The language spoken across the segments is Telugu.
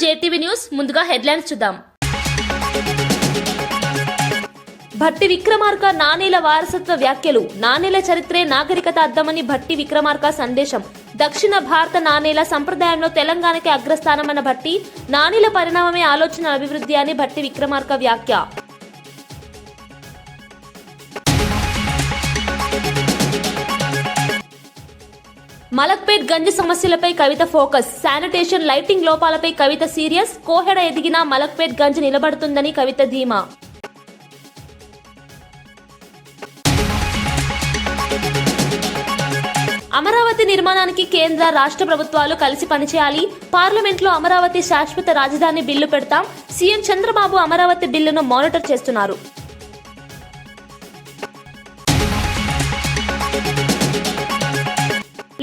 జేటీవీ న్యూస్ ముందుగా హెడ్లైన్స్ చూద్దాం. భట్టి విక్రమార్క నాణేల వారసత్వ వ్యాఖ్యలు. నాణేల చరిత్రే నాగరికత అద్దమని భట్టి విక్రమార్క సందేశం. దక్షిణ భారత నాణేల సంప్రదాయంలో తెలంగాణకి అగ్రస్థానమన్న భట్టి, నాణేల పరిణామమే ఆలోచన అభివృద్ధి అని భట్టి విక్రమార్క వ్యాఖ్య. మలక్పేట్ గంజి సమస్యలపై కవిత ఫోకస్. శానిటేషన్, లైటింగ్ లోపాలపై కవిత సీరియస్. కోహెడ ఎదిగినా మలక్పేట్ గంజి నిలబడుతుందని కవిత ధీమా. అమరావతి నిర్మాణానికి కేంద్ర రాష్ట్ర ప్రభుత్వాలు కలిసి పనిచేయాలి. పార్లమెంట్లో అమరావతి శాశ్వత రాజధాని బిల్లు పెడతాం. సీఎం చంద్రబాబు అమరావతి బిల్లును మానిటర్ చేస్తున్నారు.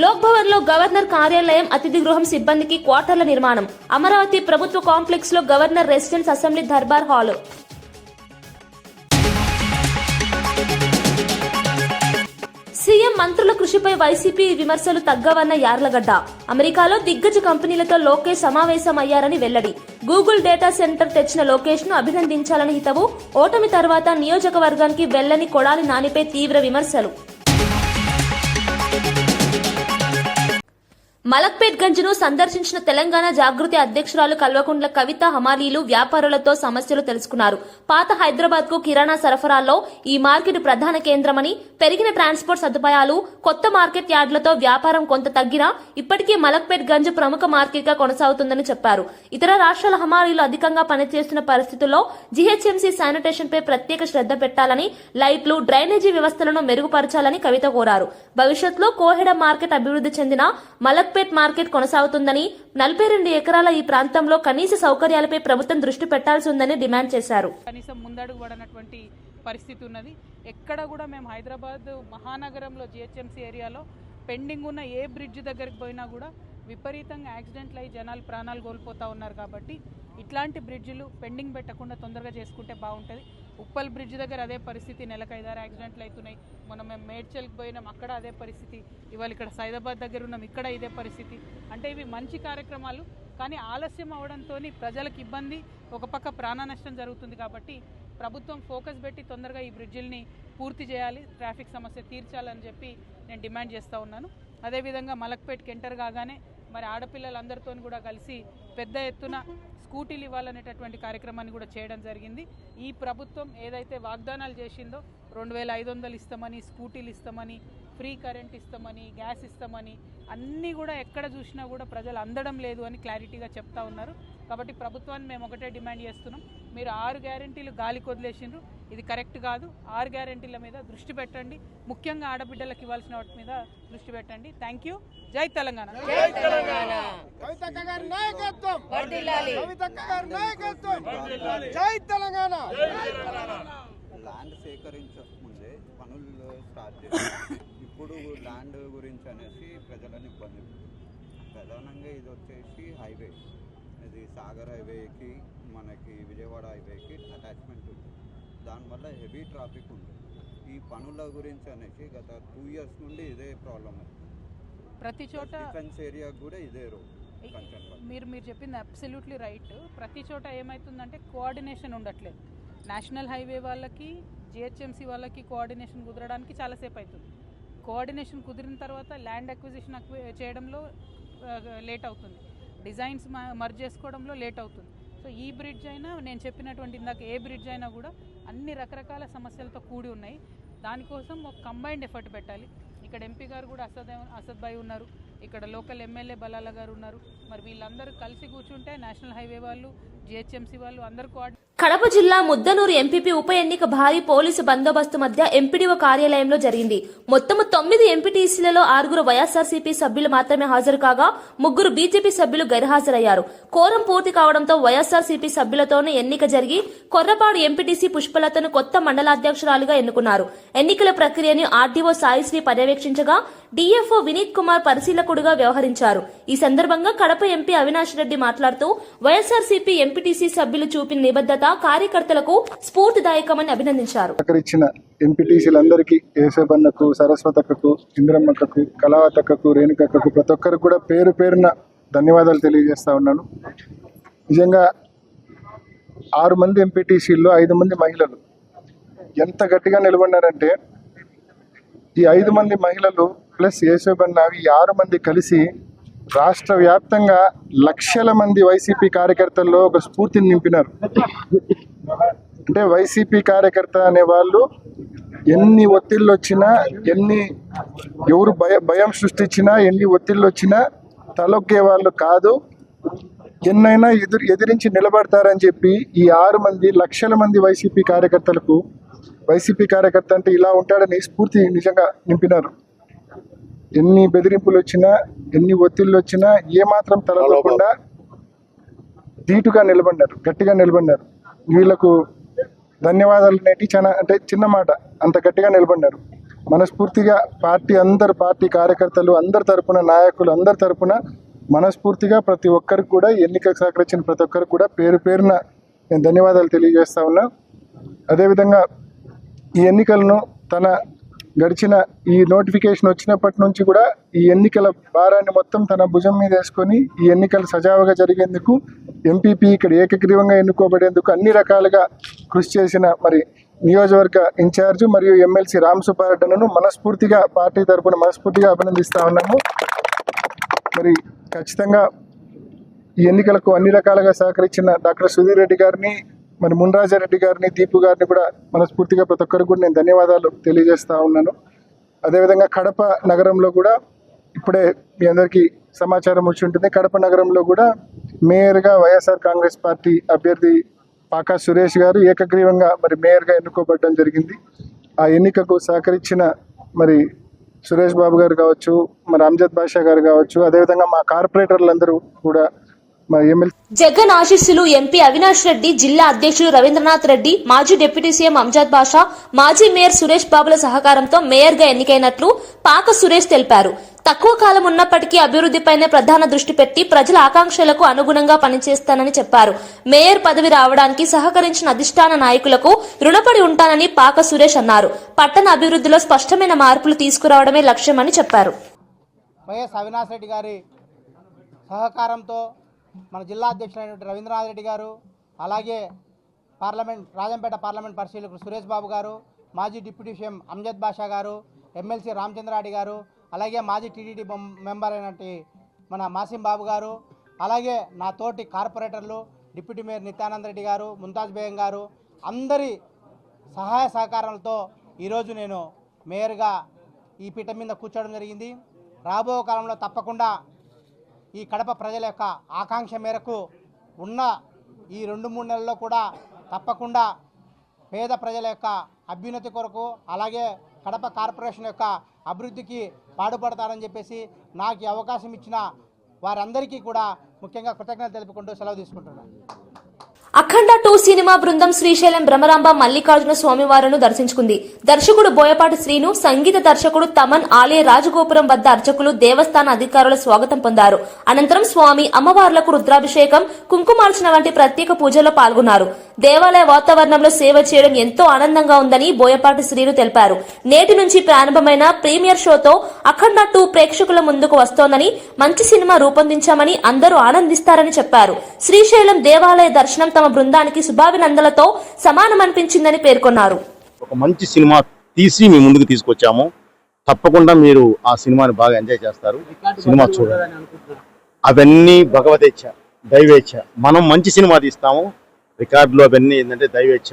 లోక్ భవన్ లో గవర్నర్ కార్యాలయం, అతిథి గృహం సిబ్బందికి క్వార్టర్ల నిర్మాణం. అమరావతి ప్రభుత్వ కాంప్లెక్స్ లో governor residence, assembly durbar hall. CM మంత్రుల కృషిపై వైసీపీ విమర్శలు తగ్గవన్న యార్లగడ్డ. అమెరికాలో దిగ్గజ కంపెనీలతో లోకేష్ సమావేశమయ్యారని వెల్లడి. గూగుల్ డేటా సెంటర్ తెచ్చిన లోకేష్ ను అభినందించాలని హితవు. ఓటమి తర్వాత నియోజకవర్గానికి వెళ్లని కొడాలి నానిపై తీవ్ర విమర్శలు. మలక్పేట్ గంజ్ను సందర్శించిన తెలంగాణ జాగృతి అధ్యక్షురాలు కల్వకుంట్ల కవిత హమాలీలు వ్యాపారులతో సమస్యలు తెలుసుకున్నారు. పాత హైదరాబాద్ కు కిరాణా సరఫరాలో ఈ మార్కెట్ ప్రధాన కేంద్రమని, పెరిగిన ట్రాన్స్పోర్ట్ సదుపాయాలు, కొత్త మార్కెట్ యార్డులతో వ్యాపారం కొంత తగ్గినా ఇప్పటికీ మలక్పేట్ గంజ్ ప్రముఖ మార్కెట్ గా కొనసాగుతుందని చెప్పారు. ఇతర రాష్ట్రాల హమాలీలు అధికంగా పనిచేస్తున్న పరిస్థితుల్లో జీహెచ్ఎంసీ శానిటేషన్ పై ప్రత్యేక శ్రద్ధ పెట్టాలని, లైట్లు, డ్రైనేజీ వ్యవస్థలను మెరుగుపరచాలని కవిత కోరారు. భవిష్యత్తులో కోహెడ మార్కెట్ అభివృద్ధి చెందిన మలక్పేట్ మార్కెట్ కొనసాగుతుందని, 42 ఎకరాల ఈ ప్రాంతంలో కనీస సౌకర్యాలపై ప్రభుత్వం దృష్టి పెట్టాల్సి ఉందని డిమాండ్ చేశారు. కనీసం ముందడుగు పడనటువంటి పరిస్థితి ఉన్నది. ఎక్కడ కూడా మేము హైదరాబాద్ మహానగరంలో జిహెచ్ఎంసీ ఏరియాలో పెండింగ్ ఉన్న ఏ బ్రిడ్జ్ దగ్గరికి పోయినా కూడా విపరీతంగా యాక్సిడెంట్లు అయ్యి జనాలు ప్రాణాలు కోల్పోతూ ఉన్నారు. కాబట్టి ఇట్లాంటి బ్రిడ్జిలు పెండింగ్ పెట్టకుండా తొందరగా చేసుకుంటే బాగుంటుంది. ఉప్పల్ బ్రిడ్జ్ దగ్గర అదే పరిస్థితి, నెలకు 5-6 యాక్సిడెంట్లు అవుతున్నాయి. మనం మేము మేడ్చల్కి పోయినాం, అక్కడ అదే పరిస్థితి. ఇవాళ ఇక్కడ సైదాబాద్ దగ్గర ఉన్నాం, ఇక్కడ ఇదే పరిస్థితి. అంటే ఇవి మంచి కార్యక్రమాలు, కానీ ఆలస్యం అవడంతో ప్రజలకు ఇబ్బంది, ఒక పక్క ప్రాణ నష్టం జరుగుతుంది. కాబట్టి ప్రభుత్వం ఫోకస్ పెట్టి తొందరగా ఈ బ్రిడ్జిల్ని పూర్తి చేయాలి, ట్రాఫిక్ సమస్య తీర్చాలని చెప్పి నేను డిమాండ్ చేస్తూ ఉన్నాను. అదేవిధంగా మలక్పేట్కి ఎంటర్ కాగానే మరి ఆడపిల్లలందరితో కూడా కలిసి పెద్ద ఎత్తున స్కూటీలు ఇవ్వాలనేటటువంటి కార్యక్రమాన్ని కూడా చేయడం జరిగింది. ఈ ప్రభుత్వం ఏదైతే వాగ్దానాలు చేసిందో 2500 ఇస్తామని, స్కూటీలు ఇస్తామని, ఫ్రీ కరెంట్ ఇస్తామని, గ్యాస్ ఇస్తామని, అన్నీ కూడా ఎక్కడ చూసినా కూడా ప్రజలు అందడం లేదు అని క్లారిటీగా చెప్తా ఉన్నారు. కాబట్టి ప్రభుత్వాన్ని మేము ఒకటే డిమాండ్ చేస్తున్నాం, మీరు 6 గ్యారెంటీలు గాలికి వదిలేసిండ్రు, ఇది కరెక్ట్ కాదు. 6 గ్యారెంటీల మీద దృష్టి పెట్టండి, ముఖ్యంగా ఆడబిడ్డలకు ఇవ్వాల్సిన వాటి మీద దృష్టి పెట్టండి. Thank you. జై తెలంగాణ. ల్యాండ్ సేకరించక ముందే పనులు స్టార్ట్ చేశారు. ఇప్పుడు ల్యాండ్ గురించి అనేసి ప్రజలను ఇబ్బంది. ప్రధానంగా ఇది వచ్చేసి హైవే, ఇది సాగర్ హైవేకి మనకి విజయవాడ హైవేకి అటాచ్మెంట్ ఉంది. దానివల్ల హెవీ ట్రాఫిక్ ఉంది. ఈ పనుల గురించి అనేసి గత 2 years నుండి ఇదే ప్రాబ్లం ఉంది. ప్రతి చోట డిఫెన్స్ ఏరియా కూడా ఇదే రోడ్. మీరు చెప్పింది అబ్సల్యూట్లీ రైట్. ప్రతి చోట ఏమవుతుందంటే కోఆర్డినేషన్ ఉండట్లేదు. నేషనల్ హైవే వాళ్ళకి, జిహెచ్ఎంసీ వాళ్ళకి కోఆర్డినేషన్ కుదరడానికి చాలాసేపు అవుతుంది. కోఆర్డినేషన్ కుదిరిన తర్వాత ల్యాండ్ అక్విజిషన్ చేయడంలో లేట్ అవుతుంది, డిజైన్స్ మర్జ్ చేసుకోవడంలో లేట్ అవుతుంది. సో ఈ బ్రిడ్జ్ అయినా, నేను చెప్పినటువంటి ఇందాక ఏ బ్రిడ్జ్ అయినా కూడా అన్ని రకరకాల సమస్యలతో కూడి ఉన్నాయి. దానికోసం ఒక కంబైన్డ్ ఎఫర్ట్ పెట్టాలి. ఇక్కడ ఎంపీ గారు కూడా అసద్ భాయ్ ఉన్నారు, ఇక్కడ లోకల్ ఎమ్మెల్యే బలాల గారు ఉన్నారు. మరి వీళ్ళందరూ కలిసి కూర్చుంటే నేషనల్ హైవే వాళ్ళు, జిహెచ్ఎంసీ వాళ్ళు అందరూ కడప జిల్లా ముద్దనూరు ఎంపీపీ ఉప ఎన్నిక భారీ పోలీసు బందోబస్తు మధ్య ఎంపీడీఓ కార్యాలయంలో జరిగింది. మొత్తం 9 ఎంపీటీసీలలో 6 వైఎస్ఆర్సీపీ సభ్యులు మాత్రమే హాజరు కాగా 3 బీజేపీ సభ్యులు గైర్హాజరయ్యారు. కోరం పూర్తి కావడంతో వైఎస్ఆర్సీపీ సభ్యులతోనే ఎన్నిక జరిగి కొర్రపాడు ఎంపీటీసీ పుష్పలతను కొత్త మండలాధ్యక్షురాలుగా ఎన్నుకున్నారు. ఎన్నికల ప్రక్రియను ఆర్డీఓ సాయిశ్రీ పర్యవేక్షించగా డీఎఫ్ఓ వినీత్ కుమార్ పరిశీలకుడుగా వ్యవహరించారు. ఈ సందర్భంగా కడప ఎంపీ అవినాష్ రెడ్డి మాట్లాడుతూ వైఎస్ఆర్సీపీ ఎంపీటీసీ సభ్యులు చూపిన నిబద్ధత కార్యకర్తలకు స్ఫూర్తిదాయకమని అభినందించారు. ఎంపీటీసీలందరికీ, ఏసబన్నకు, సరస్వతక్కకు, ఇంద్రమ్మక్కకు, కళావతక్కకు, రేణుకక్కకు, ప్రతి ఒక్కరికి కూడా పేరు పేరున ధన్యవాదాలు తెలియజేస్తా ఉన్నాను. నిజంగా 6 మంది ఎంపీటీసీల్లో 5 మంది మహిళలు ఎంత గట్టిగా నిలబడినారంటే, ఈ 5 మంది మహిళలు ప్లస్ యేసోబన్న ఈ 6 మంది కలిసి రాష్ట్ర వ్యాప్తంగా లక్షల మంది వైసీపీ కార్యకర్తల్లో ఒక స్ఫూర్తిని నింపినారు. అంటే వైసీపీ కార్యకర్త అనే వాళ్ళు ఎన్ని ఒత్తిళ్ళు వచ్చినా, ఎవరు భయం సృష్టించినా, ఎన్ని ఒత్తిళ్ళు వచ్చినా తలొగ్గే వాళ్ళు కాదు, ఎన్నైనా ఎదిరించి నిలబడతారని చెప్పి ఈ 6 మంది లక్షల మంది వైసీపీ కార్యకర్తలకు, వైసీపీ కార్యకర్త అంటే ఇలా ఉంటాడని స్ఫూర్తి నిజంగా నింపినారు. ఎన్ని బెదిరింపులు వచ్చినా, ఎన్ని ఒత్తిళ్ళు వచ్చినా ఏమాత్రం తలపకుండా ధీటుగా నిలబడినారు, గట్టిగా నిలబడినారు. వీళ్ళకు ధన్యవాదాలు అనేటి చాలా అంటే చిన్న మాట, అంత గట్టిగా నిలబడినారు. మనస్ఫూర్తిగా పార్టీ కార్యకర్తలు అందరి తరపున, నాయకులు అందరి తరపున మనస్ఫూర్తిగా ప్రతి ఒక్కరికి కూడా, ఎన్నికకు సహకరించిన ప్రతి ఒక్కరికి కూడా పేరు పేరున నేను ధన్యవాదాలు తెలియజేస్తా ఉన్నా. అదేవిధంగా ఈ ఎన్నికలను గడిచిన ఈ నోటిఫికేషన్ వచ్చినప్పటి నుంచి కూడా ఈ ఎన్నికల భారాన్ని మొత్తం తన భుజం మీద వేసుకొని ఈ ఎన్నికలు సజావుగా జరిగేందుకు, ఎంపీపీ ఇక్కడ ఏకగ్రీవంగా ఎన్నుకోబడేందుకు అన్ని రకాలుగా కృషి చేసిన మరి నియోజకవర్గ ఇన్ఛార్జు మరియు ఎమ్మెల్సీ రామ్ సుబ్బారెడ్డిను మనస్ఫూర్తిగా పార్టీ తరఫున మనస్ఫూర్తిగా అభినందిస్తా ఉన్నాము. మరి ఖచ్చితంగా ఈ ఎన్నికలకు అన్ని రకాలుగా సహకరించిన డాక్టర్ సుధీర్ రెడ్డి గారిని, మరి మున్రాజారెడ్డి గారిని, దీపు గారిని కూడా మనస్ఫూర్తిగా ప్రతి ఒక్కరికి కూడా నేను ధన్యవాదాలు తెలియజేస్తా ఉన్నాను. అదేవిధంగా కడప నగరంలో కూడా ఇప్పుడే మీ అందరికీ సమాచారం వచ్చి ఉంటుంది. కడప నగరంలో కూడా మేయర్గా వైఎస్ఆర్ కాంగ్రెస్ పార్టీ అభ్యర్థి పాకా సురేష్ గారు ఏకగ్రీవంగా మరి మేయర్గా ఎన్నుకోబడడం జరిగింది. ఆ ఎన్నికకు సహకరించిన మరి సురేష్ బాబు గారు కావచ్చు, మరి అమ్జద్ బాషా గారు కావచ్చు, అదేవిధంగా మా కార్పొరేటర్లందరూ కూడా మరి ఎమ్మెల్యే జగన్ ఆశీస్సులు ఎంపీ అవినాష్ రెడ్డి, జిల్లా అధ్యక్షులు రవీంద్రనాథ్ రెడ్డి, మాజీ డిప్యూటీ సీఎం అంజద్ బాషా, మాజీ మేయర్ సురేష్ బాబుల సహకారంతో మేయర్ గా ఎన్నికైనట్లు పాక సురేష్ తెలిపారు. తక్కువ కాలం ఉన్నప్పటికీ అభివృద్ధిపైనే ప్రధాన దృష్టి పెట్టి ప్రజల ఆకాంక్షలకు అనుగుణంగా పనిచేస్తానని చెప్పారు. మేయర్ పదవి రావడానికి సహకరించిన అధిష్టాన నాయకులకు రుణపడి ఉంటానని పాక సురేష్ అన్నారు. పట్టణ అభివృద్ధిలో స్పష్టమైన మార్పులు తీసుకురావడమే లక్ష్యమని చెప్పారు. వైఎస్ అవినాష్ రెడ్డి గారి సహకారంతో మన జిల్లా అధ్యక్షులైనటువంటి రవీంద్రనాథ్ రెడ్డి గారు, అలాగే రాజంపేట పార్లమెంట్ పరిశీలకులు సురేష్ బాబు గారు, మాజీ డిప్యూటీ సీఎం అమ్జద్ బాషా గారు, ఎమ్మెల్సీ రామచంద్రారెడ్డి గారు, అలాగే మాజీ టీటీడీ మెంబర్ అయినటువంటి మన మాసిం బాబు గారు, అలాగే నా తోటి కార్పొరేటర్లు డిప్యూటీ మేయర్ నిత్యానంద రెడ్డి గారు, ముంతాజ్ బేగం గారు, అందరి సహాయ సహకారాలతో ఈరోజు నేను మేయర్గా ఈ పీఠం మీద కూర్చోవడం జరిగింది. రాబో కాలంలో తప్పకుండా ఈ కడప ప్రజల యొక్క ఆకాంక్ష మేరకు ఉన్న ఈ 2-3 నెలల్లో కూడా తప్పకుండా పేద ప్రజల యొక్క అభ్యున్నతి కొరకు, అలాగే కడప కార్పొరేషన్ యొక్క అభివృద్ధికి పాటుపడతారని చెప్పేసి నాకు ఈ అవకాశం ఇచ్చిన వారందరికీ కూడా ముఖ్యంగా కృతజ్ఞతలు తెలుపుకుంటూ సెలవు తీసుకుంటున్నాను. అఖండ 2 సినిమా బృందం శ్రీశైలం భ్రమరాంబ మల్లికార్జున స్వామివారును దర్శించుకుంది. దర్శకుడు బోయపాటి శ్రీను, సంగీత దర్శకుడు తమన్ ఆలయ రాజగోపురం వద్ద అర్చకులు, దేవస్థాన అధికారుల స్వాగతం పొందారు. అనంతరం స్వామి అమ్మవార్లకు రుద్రాభిషేకం, కుంకుమార్చన వంటి ప్రత్యేక పూజల్లో పాల్గొన్నారు. దేవాలయ వాతావరణంలో సేవ చేయడం ఎంతో ఆనందంగా ఉందని బోయపాటి శ్రీను తెలిపారు. నేటి నుంచి ప్రారంభమైన ప్రీమియర్ షోతో అఖండ 2 ప్రేక్షకుల ముందుకు వస్తోందని, మంచి సినిమా రూపొందించామని అందరూ ఆనందిస్తారని చెప్పారు. శ్రీశైలం దేవాలయ దర్శనం తమ బృందానికి శుభాభినందనలతో సమానమనిపించిందని పేర్కొన్నారు. ఒక మంచి సినిమా తీసి మీ ముందుకు తీసుకొచ్చాము. తప్పకుండా మీరు ఆ సినిమాని బాగా ఎంజాయ్ చేస్తారు. సినిమా చూడండి. అవన్నీ భగవదేచ్ఛ, దైవేచ్ఛ. మనం మంచి సినిమా తీస్తాము. రికార్డులు అవన్నీ ఏంటంటే దైవేచ్ఛ,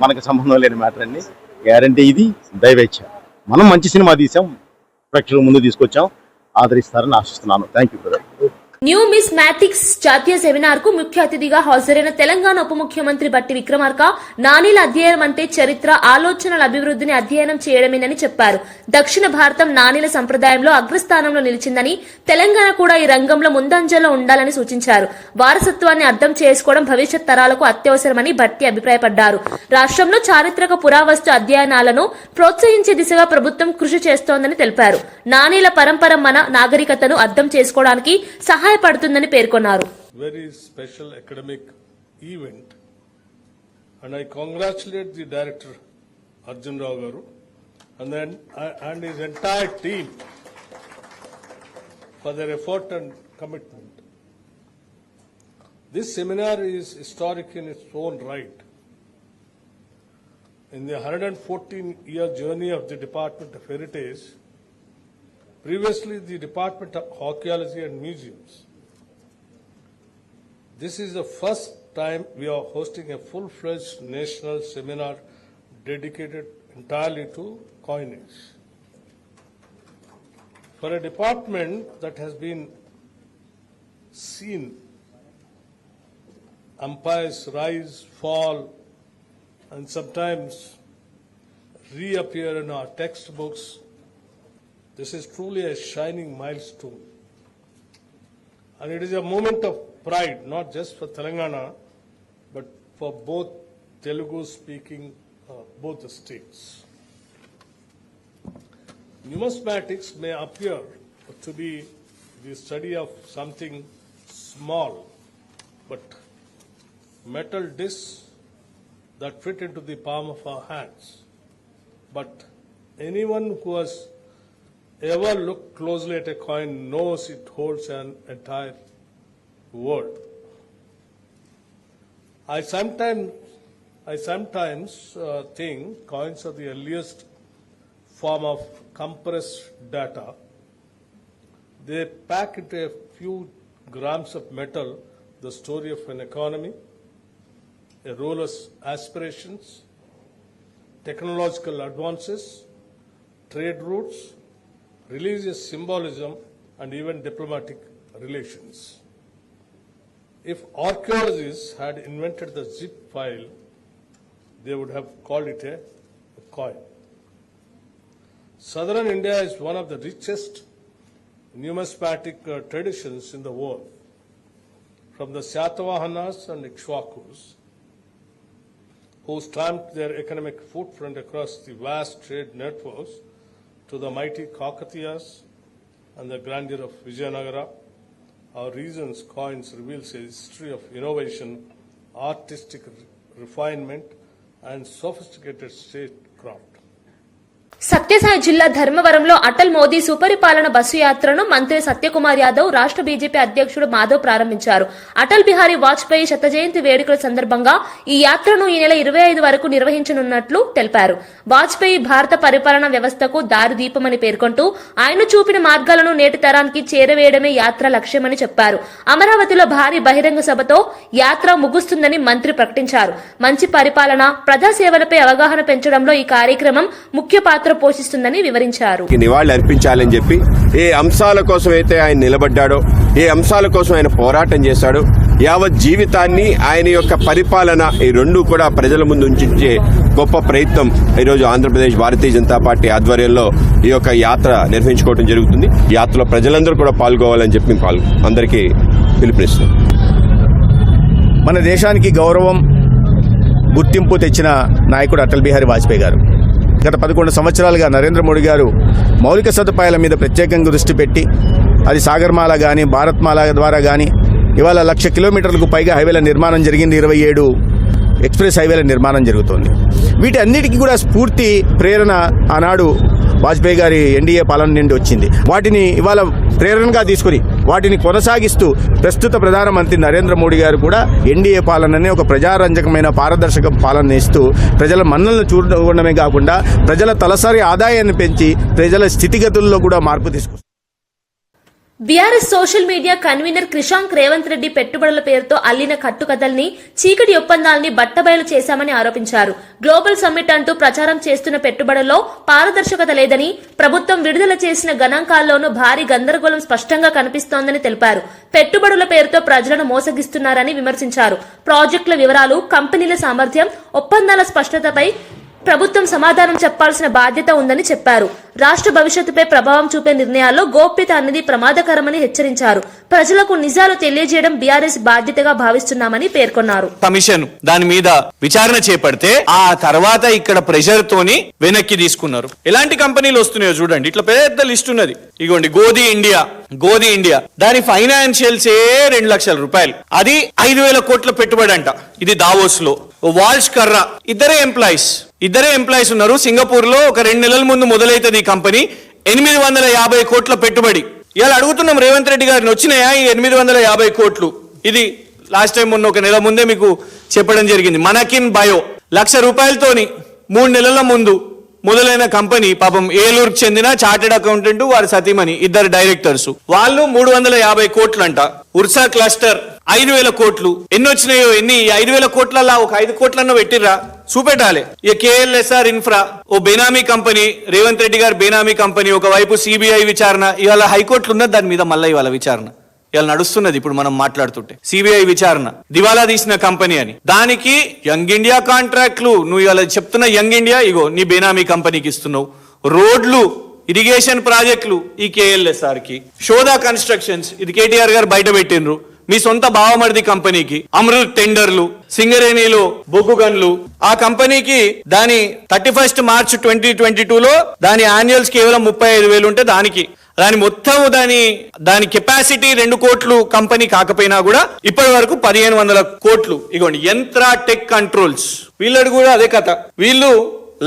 మనకు సంబంధం లేని మ్యాటర్ అన్ని. గ్యారంటీ ఇది దైవేచ్ఛ. మనం మంచి సినిమా తీసాం, ప్రేక్షకుల ముందు తీసుకొచ్చాం, ఆదరిస్తారని ఆశిస్తున్నాను. Thank you brother. Numismatics జాతీయ సెమినార్ కు ముఖ్య అతిథిగా హాజరైన తెలంగాణ ఉప ముఖ్యమంత్రి బట్టి విక్రమార్క, నాణీల అధ్యయనం అంటే చరిత్ర, ఆలోచనల అభివృద్ధిని అధ్యయనం చేయడమేనని చెప్పారు. దక్షిణ భారతం నాణీల సంప్రదాయంలో అగ్రస్థానంలో నిలిచిందని, తెలంగాణ కూడా ఈ రంగంలో ముందంజలో ఉండాలని సూచించారు. వారసత్వాన్ని అర్థం చేసుకోవడం భవిష్యత్ తరాలకు అత్యవసరమని బట్టి అభిప్రాయపడ్డారు. రాష్ట్రంలో చారిత్రక పురావస్తు అధ్యయనాలను ప్రోత్సహించే దిశగా ప్రభుత్వం కృషి చేస్తోందని తెలిపారు. నాణీల పరంపర మన నాగరికతను అర్థం చేసుకోవడానికి సహాయపడుతుందని పేర్కొన్నారు. Very special academic event, and I congratulate the director Arjun Rao Garu and his entire team for their effort and commitment. This seminar is historic in its own right. In the 114-year journey of the Department of Heritage, previously the Department of Archaeology and Museums, this is the first time we are hosting a full-fledged national seminar dedicated entirely to coinage. For a department that has been seen empires rise, fall, and sometimes reappear in our textbooks, this is truly a shining milestone. And it is a moment of pride, not just for Telangana, but for both Telugu-speaking, both the states. Numismatics may appear to be the study of something small, but metal discs that fit into the palm of our hands. But anyone who has ever looked closely at a coin knows it holds an entire world. I sometimes think coins are the earliest form of compressed data. They pack into a few grams of metal the story of an economy, a ruler's aspirations, technological advances, trade routes, religious symbolism, and even diplomatic relations. If archaeologists had invented the zip file, they would have called it a coin. Southern India is one of the richest numismatic traditions in the world. From the Satavahanas and Ikshwakus, who stamped their economic footprint across the vast trade networks, to the mighty Kakatiyas and the grandeur of Vijayanagara, our region's coins reveals a history of innovation, artistic refinement, and sophisticated statecraft. Sathya Sai జిల్లా ధర్మవరంలో అటల్ మోదీ సుపరిపాలన బస్సు యాత్రను మంత్రి సత్యకుమార్ యాదవ్ రాష్ట్ర బీజేపీ అధ్యక్షుడు మాధవ్ ప్రారంభించారు. అటల్ బిహారీ వాజ్పేయి శత జయంతి వేడుకల సందర్భంగా ఈ యాత్రను ఈ నెల 25 వరకు నిర్వహించనున్నట్లు తెలిపారు. వాజ్పేయి భారత పరిపాలనా వ్యవస్థకు దారిదీపమని పేర్కొంటూ ఆయన చూపిన మార్గాలను నేటి తరానికి చేరవేయడమే యాత్ర లక్ష్యమని చెప్పారు. అమరావతిలో భారీ బహిరంగ సభతో యాత్ర ముగుస్తుందని మంత్రి ప్రకటించారు. మంచి పరిపాలన, ప్రజాసేవలపై అవగాహన పెంచడంలో ఈ కార్యక్రమం ముఖ్య పాత్ర పోషిస్తుందని వివరించారు. నివాళులు అర్పించాలని చెప్పి ఏ అంశాల కోసం అయితే ఆయన నిలబడ్డాడో, ఏ అంశాల కోసం ఆయన పోరాటం చేశాడో, యావత్ జీవితాన్ని ఆయన యొక్క పరిపాలన ఈ రెండు కూడా ప్రజల ముందు ఉంచే గొప్ప ప్రయత్నం ఈరోజు ఆంధ్రప్రదేశ్ భారతీయ జనతా పార్టీ ఆధ్వర్యంలో ఈ యొక్క యాత్ర నిర్వహించుకోవడం జరుగుతుంది. ఈ యాత్రలో ప్రజలందరూ కూడా పాల్గొవాలని చెప్పి అందరికీ పిలుపునిస్తున్నాం. మన దేశానికి గౌరవం, గుర్తింపు తెచ్చిన నాయకుడు అటల్ బిహారీ వాజ్పేయి గారు. గత 11 సంవత్సరాలుగా నరేంద్ర మోడీ గారు మౌలిక సదుపాయాల మీద ప్రత్యేకంగా దృష్టి పెట్టి, అది సాగర్మాల కానీ భారత్మాల ద్వారా కానీ ఇవాళ 1,00,000 కిలోమీటర్లకు పైగా హైవేల నిర్మాణం జరిగింది. 27 ఎక్స్ప్రెస్ హైవేల నిర్మాణం జరుగుతోంది. వీటి అన్నిటికీ కూడా స్ఫూర్తి, ప్రేరణ ఆనాడు వాజ్పేయి గారి ఎన్డీఏ పాలన నుండి వచ్చింది. వాటిని ఇవాళ ప్రేరణగా తీసుకుని వాటిని కొనసాగిస్తూ ప్రస్తుత ప్రధానమంత్రి నరేంద్ర మోడీ గారు కూడా ఎన్డీఏ పాలనని ఒక ప్రజారంజకమైన పారదర్శక పాలన ఇస్తూ ప్రజల మన్నలను చూడడమే కాకుండా ప్రజల తలసరి ఆదాయాన్ని పెంచి ప్రజల స్థితిగతుల్లో కూడా మార్పు తీసుకొస్తారు. BRS social media convener Krishank Revanth Reddy పెట్టుబడుల పేరుతో అల్లిన కట్టుకథల్ని, చీకటి ఒప్పందాల్ని బట్టబయలు చేశామని ఆరోపించారు. గ్లోబల్ సమ్మిట్ అంటూ ప్రచారం చేస్తున్న పెట్టుబడుల్లో పారదర్శకత లేదని, ప్రభుత్వం విడుదల చేసిన గణాంకాల్లోనూ భారీ గందరగోళం స్పష్టంగా కనిపిస్తోందని తెలిపారు. పెట్టుబడుల పేరుతో ప్రజలను మోసగిస్తున్నారని విమర్శించారు. ప్రాజెక్టుల వివరాలు, కంపెనీల సామర్థ్యం, ఒప్పందాల స్పష్టతపై ప్రభుత్వం సమాధానం చెప్పాల్సిన బాధ్యత ఉందని చెప్పారు. రాష్ట్ర భవిష్యత్తుపై ప్రభావం చూపే నిర్ణయాల్లో గోప్యత అనేది ప్రమాదకరమని హెచ్చరించారు. ప్రజలకు నిజాలు తెలియజేయడం బీఆర్ఎస్ బాధ్యతగా భావిస్తున్నామని పేర్కొన్నారు. కమిషన్ దాని మీద విచారణ చేపడితే ఆ తర్వాత ఇక్కడ ప్రెషర్ తోని వెనక్కి తీసుకున్నారు. ఎలాంటి కంపెనీలు వస్తున్నాయో చూడండి. ఇట్లా పెద్ద లిస్ట్ ఉన్నది. ఇగోండి, గోధి ఇండియా దాని ఫైనాన్షియల్స్ 2 లక్షల రూపాయలు, అది 5,000 కోట్ల పెట్టుబడి అంట. ఇది దావోస్ లో. వాల్ష్ కర్రా ఇద్దరే ఎంప్లాయీస్ ఉన్నారు. సింగపూర్ లో ఒక 2 నెలల ముందు మొదలైతుంది ఈ కంపెనీ. 850 కోట్ల పెట్టుబడి. ఇవాళ అడుగుతున్నాం రేవంత్ రెడ్డి గారిని, వచ్చినాయా ఈ 850 కోట్లు? ఇది లాస్ట్ టైం మొన్న ఒక నెల ముందే మీకు చెప్పడం జరిగింది. మనకిన్ బయో 1,00,000 రూపాయలతోని 3 నెలల ముందు మొదలైన కంపెనీ, పాపం ఏలూరుకు చెందిన చార్టెడ్ అకౌంటెంట్ వారి సతీమణి, 2 డైరెక్టర్స్, వాళ్ళు 350 కోట్లంట. ఉర్సా క్లస్టర్ 5,000 కోట్లు. ఎన్ని వచ్చినాయో, ఎన్ని 5,000 కోట్లలో ఒక 5 కోట్లన్నా పెట్టిర్రా చూపెట్టాలి. ఇక KLSR ఇన్ఫ్రా ఓ బేనామీ కంపెనీ, రేవంత్ రెడ్డి గారు బేనామీ కంపెనీ, ఒకవైపు CBI విచారణ, ఇవాళ హైకోర్టులు ఉన్నది దాని మీద మళ్ళీ ఇవాళ విచారణ ఇవాళ నడుస్తున్నది. ఇప్పుడు మనం మాట్లాడుతుంటే CBI విచారణ, దివాలా తీసిన కంపెనీ అని, దానికి యంగ్ ఇండియా కాంట్రాక్ట్లు, నువ్వు ఇవాళ చెప్తున్న యంగ్ ఇండియా ఇగో నీ బేనామీ కంపెనీకి ఇస్తున్నావు. రోడ్లు, ఇరిగేషన్ ప్రాజెక్టులు ఈ KLSR కి. శోధా కన్స్ట్రక్షన్స్ ఇది KTR గారు బయట పెట్టినరు, మీ సొంత బావమర్ది కంపెనీకి. అమృత్ టెండర్లు, సింగరేణిలో బొగ్గు గన్లు, ఆ కంపెనీకి దాని 31 మార్చ్ 2022లో దాని యాన్యువల్స్ కేవలం 35,000 ఉంటే దాని మొత్తం దాని కెపాసిటీ 2 కోట్లు కంపెనీ కాకపోయినా కూడా ఇప్పటి వరకు 1,500 కోట్లు. ఇగోండి యంత్రా టెక్ కంట్రోల్స్, వీళ్ళది కూడా అదే కథ. వీళ్ళు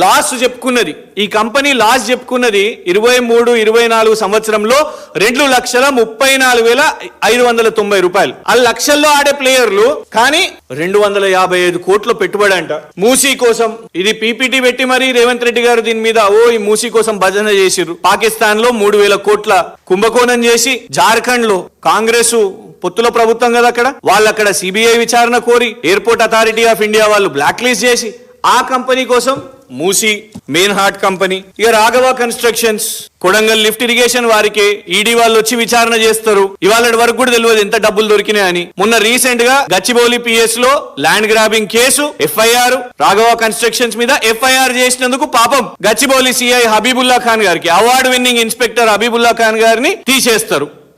లాస్ చెప్పుకున్నది, ఈ కంపెనీ లాస్ చెప్పుకున్నది 23-24 సంవత్సరంలో 2,34,590 రూపాయలు. ఆ లక్షల్లో ఆడే ప్లేయర్లు, కానీ 255 కోట్ల పెట్టుబడి అంట మూసీ కోసం. ఇది PPT పెట్టి మరి రేవంత్ రెడ్డి గారు దీని మీద ఈ మూసీ కోసం భజన చేసిర్రు. పాకిస్తాన్ లో 3,000 కోట్ల కుంభకోణం చేసి, జార్ఖండ్ లో కాంగ్రెస్ పొత్తుల ప్రభుత్వం కదా అక్కడ, వాళ్ళు అక్కడ CBI విచారణ కోరి ఎయిర్పోర్ట్ అథారిటీ ఆఫ్ ఇండియా వాళ్ళు బ్లాక్ లిస్ట్ చేసి, ఆ కంపెనీ కోసం మూసీ, మెయిన్ హార్ట్ కంపెనీ. ఇక Raghava constructions, Kodangal lift irrigation వారికి ED వాళ్ళు వచ్చి విచారణ చేస్తారు. ఇవాళ వరకు కూడా తెలియదు ఎంత డబ్బులు దొరికినాయని. మొన్న రీసెంట్ గా గచ్చిబౌలి PS లో land grabbing case FIR, Raghava constructions మీద FIR చేసినందుకు పాపం గచ్చిబౌలి CI హబీబుల్లా ఖాన్ గారికి, award winning inspector Habibullah Khan గారిని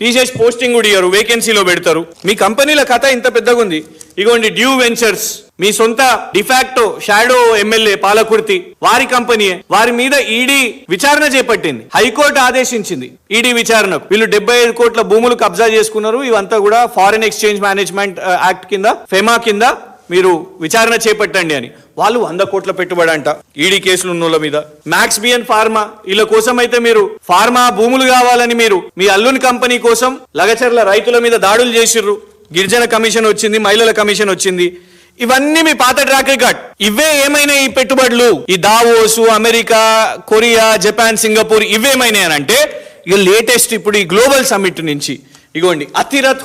తీసేసి పోస్టింగ్ కూడా ఇయ్యరు, వేకెన్సీలో పెడతారు. మీ కంపెనీల కథ ఇంత పెద్దగా ఉంది. ఇగోండి డ్యూ వెంచర్స్, మీ సొంత డిఫాక్టో షాడో MLA పాలకుర్తి వారి కంపెనీ, వారి మీద ED విచారణ చేపట్టింది. హైకోర్టు ఆదేశించింది ED విచారణకు. వీళ్ళు 75 కోట్ల భూములు కబ్జా చేసుకున్నారు. ఇవంతా కూడా ఫారిన్ ఎక్స్చేంజ్ మేనేజ్మెంట్ యాక్ట్ కింద, ఫెమా కింద మీరు విచారణ చేపట్టండి అని. వాళ్ళు 100 కోట్ల పెట్టుబడి అంట ED కేసులు ఉన్నోళ్ళ మీద. మ్యాక్స్ బియన్ ఫార్మా, వీళ్ళ కోసం అయితే మీరు ఫార్మా భూములు కావాలని మీరు మీ అల్లుని కంపెనీ కోసం లగచర్ల రైతుల మీద దాడులు చేసిర్రు. గిరిజన కమిషన్ వచ్చింది, మహిళల కమిషన్ వచ్చింది. ఇవన్నీ మీ పాత ట్రాక్ రికార్డ్. ఇవే ఏమైనా ఈ పెట్టుబడులు, ఈ Davos, America, Korea, Japan, Singapore ఇవేమైనా అంటే ఇక లేటెస్ట్ ఇప్పుడు ఈ గ్లోబల్ సమ్మిట్ నుంచి ఇగోండి అతిరథ్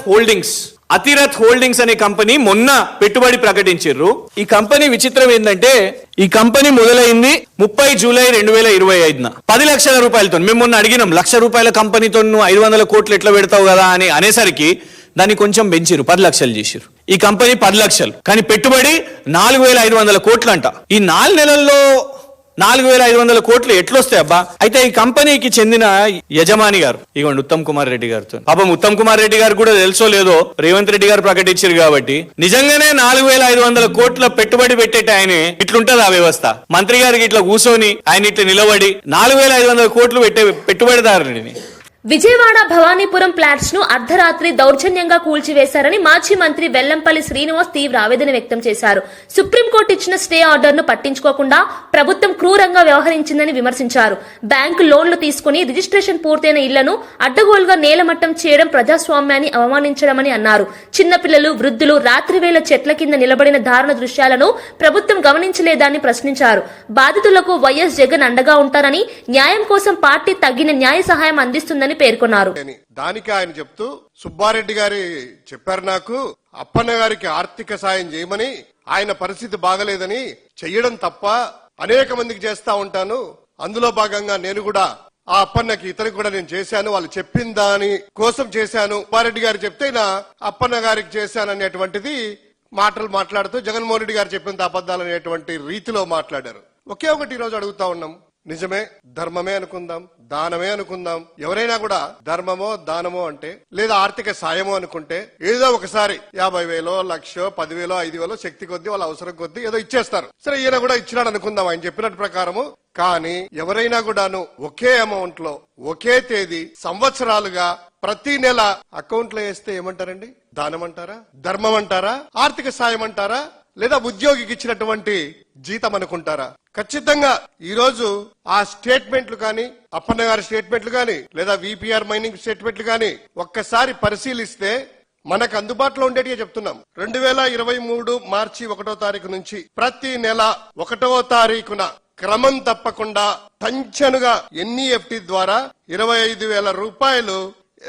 హోల్డింగ్స్ అనే కంపెనీ మొన్న పెట్టుబడి ప్రకటించారు. ఈ కంపెనీ విచిత్రం ఏంటంటే, ఈ కంపెనీ మొదలైంది 30 జూలై 2025న 10 లక్షల రూపాయలతో. మేము మొన్న అడిగినాం, 1,00,000 రూపాయల కంపెనీతో నువ్వు 500 కోట్లు ఎట్లా పెడతావు కదా అని అనేసరికి దాన్ని కొంచెం పెంచిరు, 10 లక్షలు చేసిరు. ఈ కంపెనీ 10 లక్షలు, కానీ పెట్టుబడి 4,500 కోట్లు అంట. ఈ 4 నెలల్లో 4,500 కోట్లు ఎట్లొస్తాయి అబ్బా? అయితే ఈ కంపెనీకి చెందిన యజమాని గారు ఇగోండి ఉత్తమ్ కుమార్ రెడ్డి గారితో. పాపం ఉత్తమ్ కుమార్ రెడ్డి గారు కూడా తెలుసో లేదో రేవంత్ రెడ్డి గారు ప్రకటించారు కాబట్టి, నిజంగానే 4,500 కోట్ల పెట్టుబడి పెట్టేట ఆయనే ఇట్లుంటది ఆ వ్యవస్థ. మంత్రి గారికి ఇట్లా కూర్చొని ఆయన ఇట్లా నిలబడి 4,500 కోట్లు పెట్టే పెట్టుబడిదారుని. విజయవాడ భవానీపురం ఫ్లాట్స్ ను అర్ధరాత్రి దౌర్జన్యంగా కూల్చివేశారని మాజీ మంత్రి వెల్లంపల్లి శ్రీనివాస్ తీవ్ర ఆవేదన వ్యక్తం చేశారు. సుప్రీంకోర్టు ఇచ్చిన స్టే ఆర్డర్ ను పట్టించుకోకుండా ప్రభుత్వం క్రూరంగా వ్యవహరించిందని విమర్శించారు. బ్యాంకు లోన్లు తీసుకుని రిజిస్ట్రేషన్ పూర్తయిన ఇళ్లను అడ్డగోలుగా నేలమట్టం చేయడం ప్రజాస్వామ్యాన్ని అవమానించడమని అన్నారు. చిన్నపిల్లలు, వృద్ధులు రాత్రివేళ చెట్ల కింద నిలబడిన దారుణ దృశ్యాలను ప్రభుత్వం గమనించలేదని ప్రశ్నించారు. బాధితులకు వైఎస్ జగన్ అండగా ఉంటారని, న్యాయం కోసం పార్టీ తగిన న్యాయ సహాయం అందిస్తుందని పేర్కొన్నారు. దానికి ఆయన చెప్తూ, సుబ్బారెడ్డి గారి చెప్పారు నాకు అప్పన్న గారికి ఆర్థిక సాయం చేయమని, ఆయన పరిస్థితి బాగలేదని చెయ్యడం తప్ప అనేక మందికి చేస్తా ఉంటాను, అందులో భాగంగా నేను కూడా ఆ అప్పన్నకి ఇతనికి కూడా నేను చేశాను, వాళ్ళు చెప్పిన దాని కోసం చేశాను, సుబ్బారెడ్డి గారు చెప్తే నా అప్పన్న గారికి చేశాను అనేటువంటిది మాటలు మాట్లాడుతూ జగన్మోహన్ రెడ్డి గారు చెప్పినంత అబద్దాలు అనేటువంటి రీతిలో మాట్లాడారు. ఒకే ఒకటి ఈ రోజు అడుగుతా ఉన్నాం, నిజమే ధర్మమే అనుకుందాం, దానమే అనుకుందాం, ఎవరైనా కూడా ధర్మమో దానమో అంటే, లేదా ఆర్థిక సాయమో అనుకుంటే ఏదో ఒకసారి 50,000, 1,00,000, 10,000, 5,000 శక్తి కొద్దీ వాళ్ళ అవసరం కొద్దీ ఏదో ఇచ్చేస్తారు. సరే ఈయన కూడా ఇచ్చినాడు అనుకుందాం ఆయన చెప్పినట్టు ప్రకారము. కానీ ఎవరైనా కూడాను ఒకే అమౌంట్ లో ఒకే తేదీ సంవత్సరాలుగా ప్రతి నెల అకౌంట్ లో వేస్తే ఏమంటారండి? దానం అంటారా? ధర్మం అంటారా? ఆర్థిక సాయం అంటారా? లేదా ఉద్యోగికి ఇచ్చినటువంటి జీతం అనుకుంటారా? ఖచ్చితంగా ఈ రోజు ఆ స్టేట్మెంట్లు కానీ, అప్పన్న గారి స్టేట్మెంట్లు కానీ, లేదా VPR మైనింగ్ స్టేట్మెంట్లు కానీ ఒక్కసారి పరిశీలిస్తే మనకు అందుబాటులో ఉండేటిగా చెప్తున్నాం. 2023 మార్చి 1వ తారీఖు నుంచి ప్రతి నెల 1వ తారీఖున క్రమం తప్పకుండా టంచనుగా ఎన్ఈఎఫ్టీ ద్వారా 25,000 రూపాయలు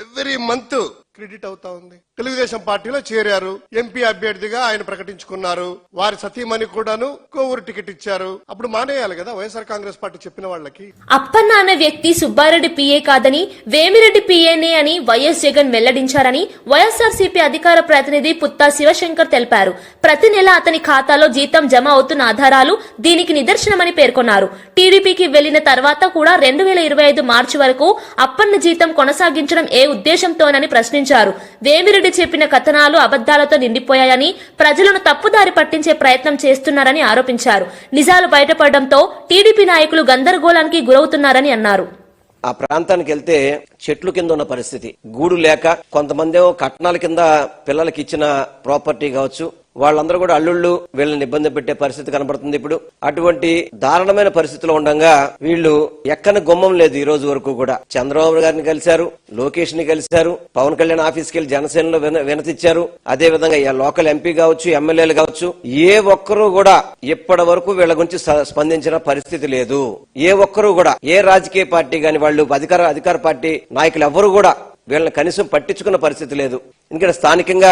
ఎవ్రీ మంత్ క్రెడిట్ అవుతా ఉంది. తెలుగుదేశం పార్టీలో చేరారు, ఎంపీ అభ్యర్థిగా ఆయన ప్రకటించుకున్నారు, వారి సతీమణి కూడాను కోవూరు టికెట్ ఇచ్చారు. అప్పుడు మానేయాలి కదా వైఎస్ఆర్ కాంగ్రెస్ పార్టీ చెప్పిన వాళ్ళకి. అప్పన్న అనే వ్యక్తి సుబ్బారెడ్డి పిఏ కాదని వేమిరెడ్డి పిఏనే అని వైఎస్ జగన్ వెల్లడించారని వైఎస్ఆర్సీపీ అధికార ప్రతినిధి పుత్తా శివశంకర్ తెలిపారు. ప్రతి నెల అతని ఖాతాలో జీతం జమ అవుతున్న ఆధారాలు దీనికి నిదర్శనమని పేర్కొన్నారు. టీడీపీకి వెళ్లిన తర్వాత కూడా 2025 మార్చి వరకు అప్పన్న జీతం కొనసాగించడం ఏ ఉద్దేశంతోనని ప్రశ్నించారు. వేమిరెడ్డి చెప్పిన కథనాలు అబద్దాలతో నిండిపోయాయని, ప్రజలను తప్పుదారి పట్టించే ప్రయత్నం చేస్తున్నారని ఆరోపించారు. నిజాలు బయటపడడంతో టీడీపీ నాయకులు గందరగోళానికి గురవుతున్నారని అన్నారు. ఆ ప్రాంతానికి వెళ్తే చెట్లు కింద ఉన్న పరిస్థితి, గూడు లేక, కొంతమంది కట్నాల కింద పిల్లలకి ఇచ్చిన ప్రాపర్టీ కావచ్చు, వాళ్ళందరూ కూడా అల్లుళ్ళు వీళ్ళని ఇబ్బంది పెట్టే పరిస్థితి కనబడుతుంది. ఇప్పుడు అటువంటి దారుణమైన పరిస్థితిలో ఉండగా వీళ్ళు ఎక్కని గుమ్మం లేదు. ఈ రోజు వరకు కూడా చంద్రబాబు గారిని కలిశారు, లోకేష్ ని కలిశారు, పవన్ కళ్యాణ్ ఆఫీస్కి వెళ్లి జనసేనలో వినతిచ్చారు. అదే విధంగా లోకల్ ఎంపీ కావచ్చు, ఎమ్మెల్యేలు కావచ్చు, ఏ ఒక్కరూ కూడా ఇప్పటి వరకు వీళ్ళ గురించి స్పందించిన పరిస్థితి లేదు. ఏ ఒక్కరూ కూడా, ఏ రాజకీయ పార్టీ గాని వాళ్ళు అధికార పార్టీ నాయకులు ఎవరు కూడా వీళ్ళని కనీసం పట్టించుకున్న పరిస్థితి లేదు. ఎందుకంటే స్థానికంగా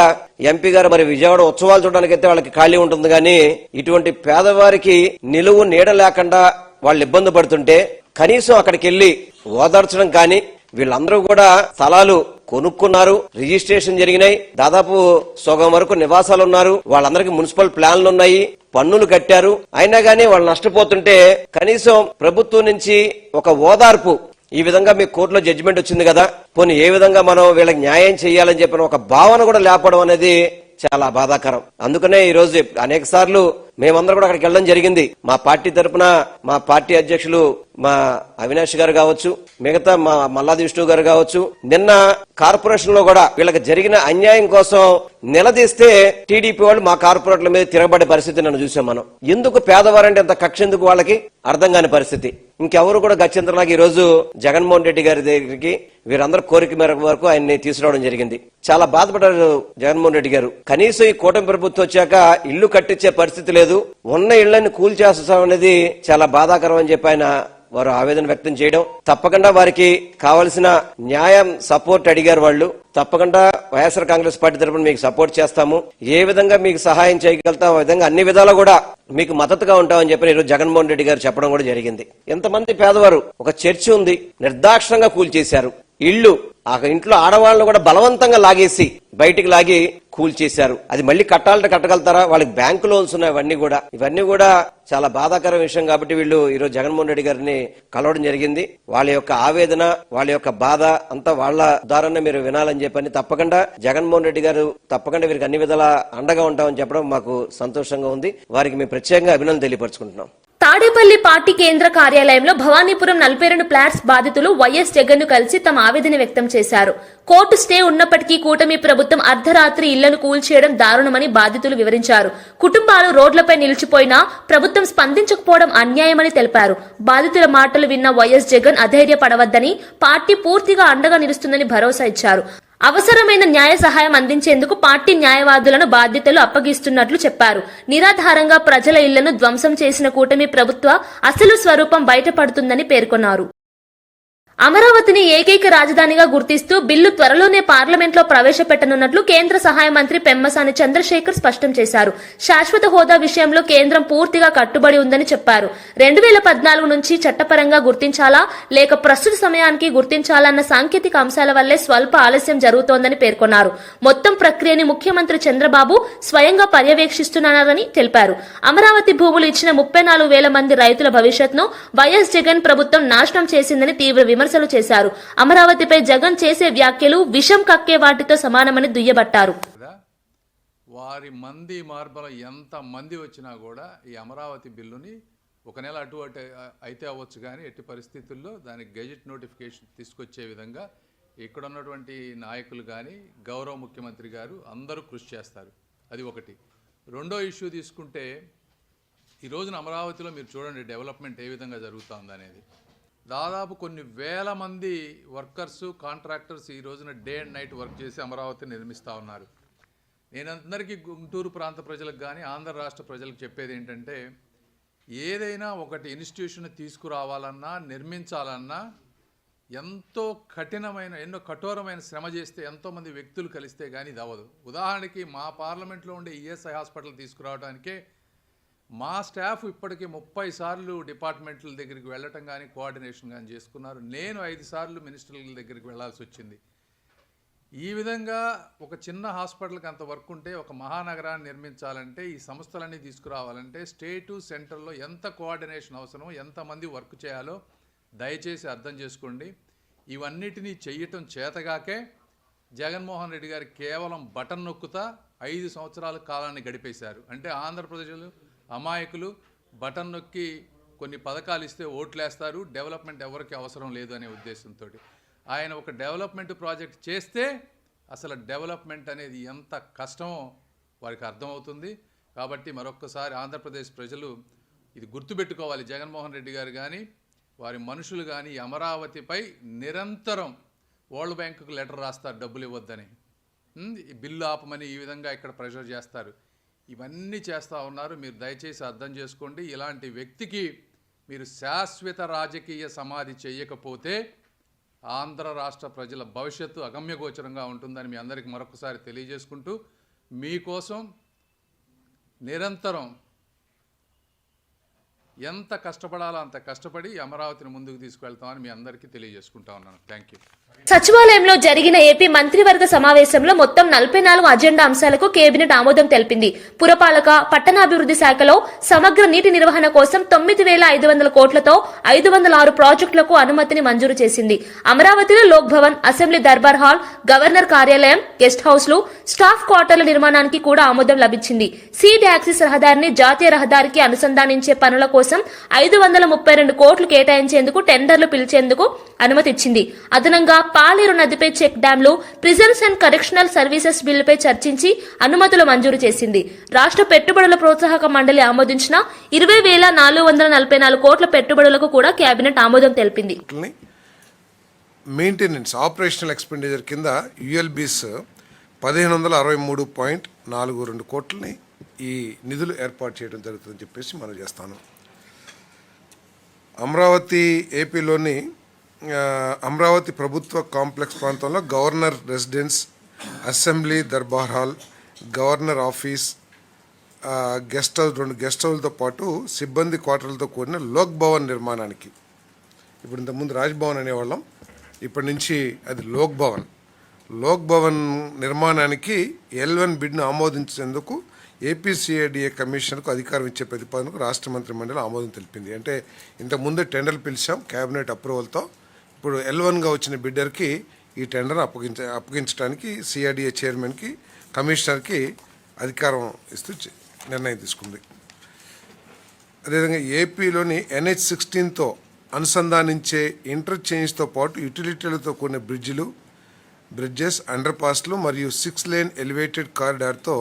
ఎంపీ గారు మరి విజయవాడ ఉత్సవాలు చూడడానికైతే వాళ్ళకి ఖాళీ ఉంటుంది, కానీ ఇటువంటి పేదవారికి నిలువు నీడ లేకుండా వాళ్ళు ఇబ్బంది పడుతుంటే కనీసం అక్కడికి వెళ్లి ఓదార్చడం కానీ, వీళ్ళందరూ కూడా స్థలాలు కొనుక్కున్నారు, రిజిస్ట్రేషన్ జరిగినాయి, దాదాపు సగం వరకు నివాసాలు ఉన్నారు, వాళ్ళందరికీ మున్సిపల్ ప్లాన్లు ఉన్నాయి, పన్నులు కట్టారు. అయినా గానీ వాళ్ళు నష్టపోతుంటే కనీసం ప్రభుత్వం నుంచి ఒక ఓదార్పు, ఈ విధంగా మీ కోర్టులో జడ్జిమెంట్ వచ్చింది కదా, పోనీ ఏ విధంగా మనం వీళ్ళకి న్యాయం చేయాలని చెప్పిన ఒక భావన కూడా లేకపోవడం అనేది చాలా బాధాకరం. అందుకనే ఈ రోజు అనేక సార్లు మేమందరం కూడా అక్కడికి వెళ్ళడం జరిగింది. మా పార్టీ తరఫున మా పార్టీ అధ్యక్షులు మా అవినాష్ గారు కావచ్చు, మిగతా మా మల్లాది విష్ణు గారు కావచ్చు, నిన్న కార్పొరేషన్ లో కూడా వీళ్ళకి జరిగిన అన్యాయం కోసం నిలదీస్తే టీడీపీ వాళ్ళు మా కార్పొరేట్ల మీద తిరగబడే పరిస్థితి నన్ను చూసాం. మనం ఎందుకు పేదవారంటే ఎంత కక్ష ఎందుకు వాళ్ళకి అర్థం కాని పరిస్థితి. ఇంకెవరు కూడా గత్యంతరంలాగా ఈ రోజు జగన్మోహన్ రెడ్డి గారి దగ్గరికి వీరందరూ కోరిక మేరకు వరకు ఆయన్ని తీసుకురావడం జరిగింది. చాలా బాధపడ్డారు జగన్మోహన్ రెడ్డి గారు. కనీసం ఈ కూటమి ప్రభుత్వం వచ్చాక ఇల్లు కట్టించే పరిస్థితి లేదు, ఉన్న ఇళ్లను కూల్చేస్తాం అనేది చాలా బాధాకరం అని చెప్పి ఆయన వారు ఆవేదన వ్యక్తం చేయడం. తప్పకుండా వారికి కావలసిన న్యాయం సపోర్ట్ అడిగారు వాళ్ళు. తప్పకుండా వైఎస్ఆర్ కాంగ్రెస్ పార్టీ తరఫున మీకు సపోర్ట్ చేస్తాము, ఏ విధంగా మీకు సహాయం చేయగలుగుతాం ఆ విధంగా అన్ని విధాలా కూడా మీకు మద్దతుగా ఉంటామని చెప్పి ఈరోజు జగన్మోహన్ రెడ్డి గారు చెప్పడం కూడా జరిగింది. ఎంతమంది పేదవారు, ఒక చర్చి ఉంది నిర్దాక్షణంగా కూల్చేశారు, ఇళ్లు ఆ ఇంట్లో ఆడవాళ్ళను కూడా బలవంతంగా లాగేసి బయటికి లాగి కూల్చేశారు. అది మళ్ళీ కట్టాలంటే కట్టగలుగుతారా? వాళ్ళకి బ్యాంకు లోన్స్ ఉన్నాయి. ఇవన్నీ కూడా చాలా బాధాకర విషయం. కాబట్టి వీళ్ళు ఈరోజు జగన్మోహన్ రెడ్డి గారిని కలవడం జరిగింది. వాళ్ళ యొక్క ఆవేదన, వాళ్ళ యొక్క బాధ అంతా వాళ్ళ ద్వారానే మీరు వినాలని చెప్పని తప్పకుండా జగన్మోహన్ రెడ్డి గారు తప్పకుండా వీరికి అన్ని విధాలా అండగా ఉంటామని చెప్పడం మాకు సంతోషంగా ఉంది. వారికి మేము ప్రత్యేకంగా అభినందనలు తెలియపరుచుకుంటున్నాం. తాడేపల్లి పార్టీ కేంద్ర కార్యాలయంలో భవానీపురం 42 ఫ్లాట్స్ బాధితులు వైఎస్ జగన్ ను కలిసి తమ ఆవేదన వ్యక్తం చేశారు. కోర్టు స్టే ఉన్నప్పటికీ కూటమి ప్రభుత్వం అర్ధరాత్రి ఇళ్లను కూల్చేయడం దారుణమని బాధితులు వివరించారు. కుటుంబాలు రోడ్లపై నిలిచిపోయినా ప్రభుత్వం స్పందించకపోవడం అన్యాయమని తెలిపారు. బాధితుల మాటలు విన్న వైఎస్ జగన్ అధైర్యపడవద్దని, పార్టీ పూర్తిగా అండగా నిలుస్తుందని భరోసా ఇచ్చారు. అవసరమైన న్యాయ సహాయం అందించేందుకు పార్టీ న్యాయవాదులను బాధ్యతలు అప్పగిస్తున్నట్లు చెప్పారు. నిరాధారంగా ప్రజల ఇళ్లను ధ్వంసం చేసిన కూటమి ప్రభుత్వ అసలు స్వరూపం బయటపడుతుందని పేర్కొన్నారు. అమరావతిని ఏకైక రాజధానిగా గుర్తిస్తూ బిల్లు త్వరలోనే పార్లమెంట్లో ప్రవేశపెట్టనున్నట్లు కేంద్ర సహాయ మంత్రి పెమ్మసాని చంద్రశేఖర్ స్పష్టం చేశారు. శాశ్వత హోదా విషయంలో కేంద్రం పూర్తిగా కట్టుబడి ఉందని చెప్పారు. 2014 నుంచి చట్టపరంగా గుర్తించాలా లేక ప్రస్తుత సమయానికి గుర్తించాలన్న సాంకేతిక అంశాల వల్లే స్వల్ప ఆలస్యం జరుగుతోందని పేర్కొన్నారు. మొత్తం ప్రక్రియని ముఖ్యమంత్రి చంద్రబాబు స్వయంగా పర్యవేక్షిస్తున్నారని తెలిపారు. అమరావతి భూములు ఇచ్చిన 34,000 మంది రైతుల భవిష్యత్తును వైఎస్ జగన్ ప్రభుత్వం నాశనం చేసిందని తీవ్ర విమర్శలు చేశారు. అమరావతిపై జగన్ చేసే వ్యాఖ్యలు విషం కక్కే వాటితో సమానమని దుయ్యబట్టారు. వారి మంది మార్బల ఎంత మంది వచ్చినా కూడా ఈ అమరావతి బిల్లుని ఒక నెల అటు అయితే అవ్వచ్చు, కానీ ఎట్టి పరిస్థితుల్లో దానికి గెజెట్ నోటిఫికేషన్ తీసుకొచ్చే విధంగా ఇక్కడ ఉన్నటువంటి నాయకులు కానీ గౌరవ ముఖ్యమంత్రి గారు అందరూ కృషి చేస్తారు. అది ఒకటి. రెండో ఇష్యూ తీసుకుంటే ఈ రోజున అమరావతిలో మీరు చూడండి డెవలప్మెంట్ ఏ విధంగా జరుగుతూ ఉందనేది. దాదాపు కొన్ని వేల మంది వర్కర్స్, కాంట్రాక్టర్స్ ఈ రోజున డే అండ్ నైట్ వర్క్ చేసి అమరావతిని నిర్మిస్తూ ఉన్నారు. నేను అందరికీ గుంటూరు ప్రాంత ప్రజలకు కానీ ఆంధ్ర రాష్ట్ర ప్రజలకు చెప్పేది ఏంటంటే, ఏదైనా ఒకటి ఇన్స్టిట్యూషన్ తీసుకురావాలన్నా, నిర్మించాలన్నా ఎంతో ఎన్నో కఠోరమైన శ్రమ చేస్తే, ఎంతోమంది వ్యక్తులు కలిస్తే కానీ ఇది అవ్వదు. ఉదాహరణకి మా పార్లమెంట్లో ఉండే ఈఎస్ఐ హాస్పిటల్ తీసుకురావడానికే మా స్టాఫ్ ఇప్పటికీ 30 సార్లు డిపార్ట్మెంట్ల దగ్గరికి వెళ్ళటం కానీ కోఆర్డినేషన్ కానీ చేసుకున్నారు. నేను 5 సార్లు మినిస్టర్ల దగ్గరికి వెళ్లాల్సి వచ్చింది. ఈ విధంగా ఒక చిన్న హాస్పిటల్కి అంత వర్క్ ఉంటే, ఒక మహానగరాన్ని నిర్మించాలంటే, ఈ సంస్థలన్నీ తీసుకురావాలంటే స్టేటు సెంట్రల్లో ఎంత కోఆర్డినేషన్ అవసరమో, ఎంతమంది వర్క్ చేయాలో దయచేసి అర్థం చేసుకోండి. ఇవన్నిటినీ చెయ్యటం చేతగాకే జగన్మోహన్ రెడ్డి గారు కేవలం బటన్ నొక్కుతా 5 సంవత్సరాల కాలాన్ని గడిపేశారు. అంటే ఆంధ్రప్రదేశ్లో అమాయకులు బటన్ నొక్కి కొన్ని పథకాలు ఇస్తే ఓట్లేస్తారు, డెవలప్మెంట్ ఎవరికి అవసరం లేదు అనే ఉద్దేశంతో ఆయన ఒక డెవలప్మెంట్ ప్రాజెక్ట్ చేస్తే అసలు డెవలప్మెంట్ అనేది ఎంత కష్టమో వారికి అర్థమవుతుంది. కాబట్టి మరొక్కసారి ఆంధ్రప్రదేశ్ ప్రజలు ఇది గుర్తుపెట్టుకోవాలి. జగన్మోహన్ రెడ్డి గారు కానీ వారి మనుషులు కానీ అమరావతిపై నిరంతరం వరల్డ్ బ్యాంకుకు లెటర్ రాస్తారు డబ్బులు ఇవ్వద్దని, బిల్లు ఆపమని ఈ విధంగా ఇక్కడ ప్రెషర్ చేస్తారు. ఇవన్నీ చేస్తూ ఉన్నారు. మీరు దయచేసి అర్థం చేసుకోండి. ఇలాంటి వ్యక్తికి మీరు శాశ్వత రాజకీయ సమాధి చేయకపోతే ఆంధ్ర రాష్ట్ర ప్రజల భవిష్యత్తు అగమ్యగోచరంగా ఉంటుందని మీ అందరికీ మరొకసారి తెలియజేసుకుంటూ, మీకోసం నిరంతరం ఎంత కష్టపడాలో అంత కష్టపడి అమరావతిని ముందుకు తీసుకువెళ్తామని మీ అందరికీ తెలియజేసుకుంటా ఉన్నాను. Thank you. సచివాలయంలో జరిగిన ఏపీ మంత్రివర్గ సమావేశంలో మొత్తం 44 అజెండా అంశాలకు కేబినెట్ ఆమోదం తెలిపింది. పురపాలక, పట్టణాభివృద్ధి శాఖలో సమగ్ర నీటి నిర్వహణ కోసం 9,500 కోట్లతో 506 ప్రాజెక్టులకు అనుమతిని మంజూరు చేసింది. అమరావతిలో Lok Bhavan, assembly durbar hall, governor కార్యాలయం, గెస్ట్ హౌస్లు, స్టాఫ్ క్వార్టర్ల నిర్మాణానికి కూడా ఆమోదం లభించింది. సీడ్ యాక్సిస్ రహదారిని జాతీయ రహదారికి అనుసంధానించే పనుల కోసం 532 కోట్లు కేటాయించేందుకు టెండర్లు పిలిచేందుకు అనుమతి ఇచ్చింది. అదనంగా పాలేరు నదిపై check dams, prisons and correctional services బిల్లుపై చర్చించి అనుమతులు మంజూరు చేసింది. రాష్ట్ర పెట్టుబడుల ప్రోత్సాహక మండలి ఆమోదించిన 20,444 కోట్ల పెట్టుబడులకు కూడా కేబినెట్ ఆమోదం తెలిపింది. మెయింటెనెన్స్ ఆపరేషనల్ ఎక్స్పెండిచర్ కింద యుఎల్బీస్ 1563.42 కోట్లని ఈ నిధులు ఏర్పాటు చేయడం జరుగుతుందని చెప్పేసి మనం చేస్తాను. అమరావతి ఏపీలోని అమరావతి ప్రభుత్వ కాంప్లెక్స్ ప్రాంతంలో governor residence, assembly durbar hall, governor office, guest house, 2 guest హౌస్లతో పాటు సిబ్బంది క్వార్టర్లతో కూడిన లోక్ భవన్ నిర్మాణానికి, ఇప్పుడు ఇంతకుముందు రాజ్భవన్ అనేవాళ్ళం, ఇప్పటి నుంచి అది లోక్ భవన్ నిర్మాణానికి L1 బిడ్ను ఆమోదించేందుకు ఏపీసీఐడిఏ కమిషనర్కు అధికారం ఇచ్చే ప్రతిపాదనకు రాష్ట్ర మంత్రి మండలి ఆమోదం తెలిపింది. అంటే ఇంతకుముందే టెండర్లు పిలిచాం క్యాబినెట్ అప్రూవల్తో. ఇప్పుడు L1గా వచ్చిన బిడ్డర్కి ఈ టెండర్ అప్పగించడానికి సిఐడిఏ చైర్మన్కి, కమిషనర్కి అధికారం ఇస్తూ నిర్ణయం తీసుకుంది. అదేవిధంగా ఏపీలోని NH16తో అనుసంధానించే ఇంటర్చేంజ్తో పాటు యుటిలిటీలతో కూడిన బ్రిడ్జెస్, అండర్ పాస్లు మరియు 6 లేన్ ఎలివేటెడ్ కారిడార్తో